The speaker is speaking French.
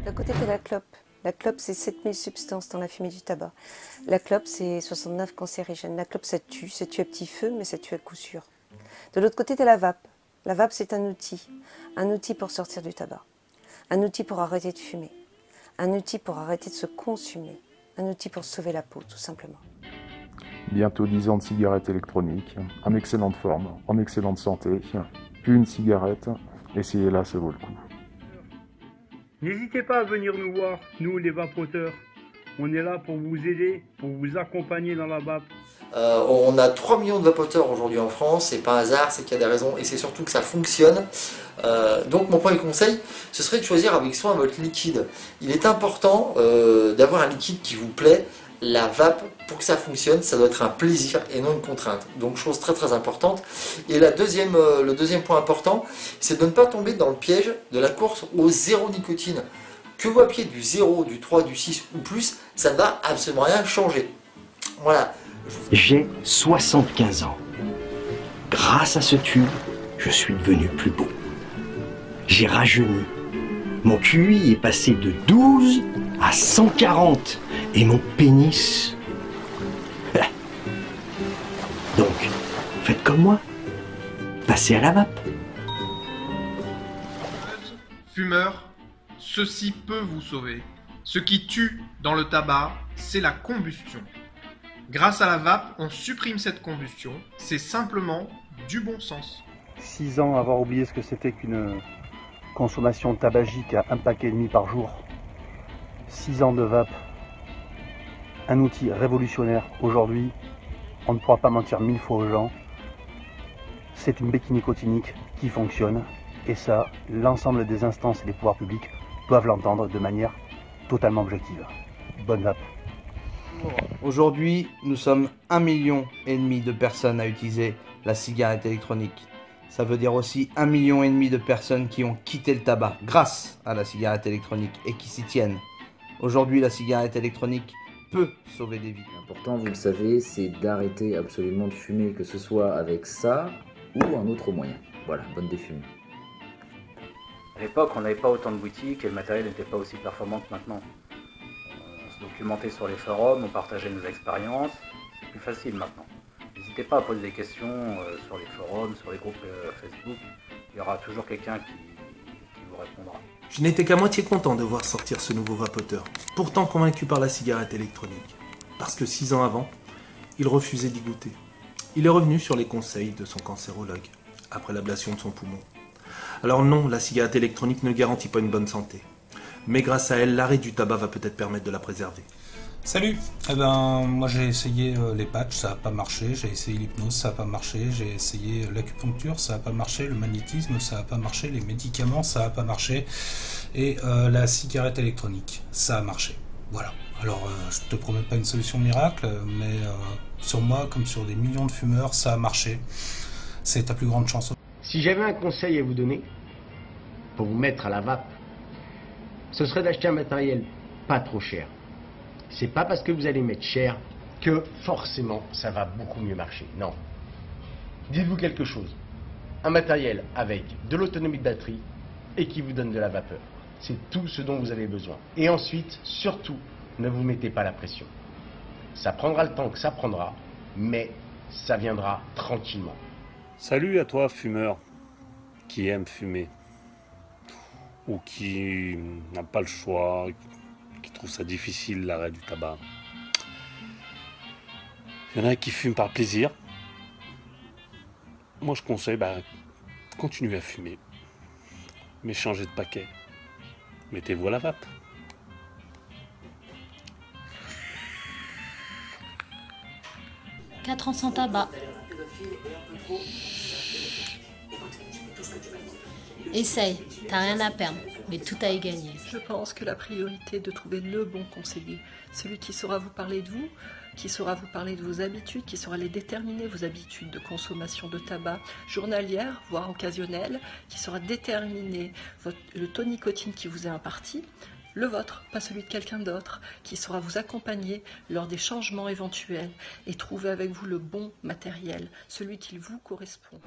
D'un côté, tu as la clope. La clope, c'est 7000 substances dans la fumée du tabac. La clope, c'est 69 cancérigènes. La clope, ça tue à petit feu, mais ça tue à coup sûr. De l'autre côté, tu as la vape. La vape, c'est un outil pour sortir du tabac, un outil pour arrêter de fumer, un outil pour arrêter de se consumer, un outil pour sauver la peau, tout simplement. Bientôt 10 ans de cigarette électronique, en excellente forme, en excellente santé, puis une cigarette, essayez-la, ça vaut le coup. N'hésitez pas à venir nous voir, nous les vapoteurs. On est là pour vous aider, pour vous accompagner dans la vape. On a 3 millions de vapoteurs aujourd'hui en France, c'est pas un hasard, c'est qu'il y a des raisons et c'est surtout que ça fonctionne. Donc mon premier conseil, ce serait de choisir avec soin votre liquide. Il est important d'avoir un liquide qui vous plaît. La vape, pour que ça fonctionne, ça doit être un plaisir et non une contrainte. Donc chose très très importante. Et le deuxième point important, c'est de ne pas tomber dans le piège de la course au zéro nicotine. Que vous appuyez du 0, du 3, du 6 ou plus, ça ne va absolument rien changer. Voilà. J'ai 75 ans. Grâce à ce tube, je suis devenu plus beau. J'ai rajeuni. Mon QI est passé de 12 à 140 et mon pénis... Donc, faites comme moi. Passez à la vape. Fumeurs, ceci peut vous sauver. Ce qui tue dans le tabac, c'est la combustion. Grâce à la vape, on supprime cette combustion. C'est simplement du bon sens. 6 ans avoir oublié ce que c'était qu'une consommation tabagique à 1 paquet et demi par jour. 6 ans de vape. Un outil révolutionnaire. Aujourd'hui, on ne pourra pas mentir 1000 fois aux gens. C'est une béquille nicotinique qui fonctionne. Et ça, l'ensemble des instances et des pouvoirs publics doivent l'entendre de manière totalement objective. Bonne vape. Aujourd'hui, nous sommes 1,5 million de personnes à utiliser la cigarette électronique. Ça veut dire aussi 1,5 million de personnes qui ont quitté le tabac grâce à la cigarette électronique et qui s'y tiennent. Aujourd'hui, la cigarette électronique peut sauver des vies. L'important, vous le savez, c'est d'arrêter absolument de fumer, que ce soit avec ça ou un autre moyen. Voilà, bonne défumée. À l'époque, on n'avait pas autant de boutiques et le matériel n'était pas aussi performant que maintenant. On se documentait sur les forums, on partageait nos expériences. C'est plus facile maintenant. N'hésitez pas à poser des questions sur les forums, sur les groupes Facebook. Il y aura toujours quelqu'un qui vous répondra. Je n'étais qu'à moitié content de voir sortir ce nouveau vapoteur, pourtant convaincu par la cigarette électronique. Parce que 6 ans avant, il refusait d'y goûter. Il est revenu sur les conseils de son cancérologue, après l'ablation de son poumon. Alors non, la cigarette électronique ne garantit pas une bonne santé. Mais grâce à elle, l'arrêt du tabac va peut-être permettre de la préserver. Salut. Moi j'ai essayé les patchs, ça n'a pas marché. J'ai essayé l'hypnose, ça n'a pas marché. J'ai essayé l'acupuncture, ça n'a pas marché. Le magnétisme, ça n'a pas marché. Les médicaments, ça n'a pas marché. Et la cigarette électronique, ça a marché. Voilà. Alors je te promets pas une solution miracle, mais sur moi, comme sur des millions de fumeurs, ça a marché. C'est ta plus grande chance. Si j'avais un conseil à vous donner, pour vous mettre à la vape, ce serait d'acheter un matériel pas trop cher. C'est pas parce que vous allez mettre cher que forcément ça va beaucoup mieux marcher. Non. Dites-vous quelque chose. Un matériel avec de l'autonomie de batterie et qui vous donne de la vapeur. C'est tout ce dont vous avez besoin. Et ensuite, surtout, ne vous mettez pas la pression. Ça prendra le temps que ça prendra, mais ça viendra tranquillement. Salut à toi, fumeur, qui aime fumer, ou qui n'a pas le choix, qui trouve ça difficile, l'arrêt du tabac. Il y en a qui fument par plaisir. Moi, je conseille, continuez à fumer, mais changez de paquet. Mettez-vous à la vape. Quatre ans sans tabac. Essaye, t'as rien à perdre, mais tout à y gagner. Je pense que la priorité est de trouver le bon conseiller, celui qui saura vous parler de vous, qui saura vous parler de vos habitudes, qui saura les déterminer, vos habitudes de consommation de tabac journalière, voire occasionnelle, qui saura déterminer le taux de nicotine qui vous est imparti, le vôtre, pas celui de quelqu'un d'autre, qui saura vous accompagner lors des changements éventuels et trouver avec vous le bon matériel, celui qui vous correspond.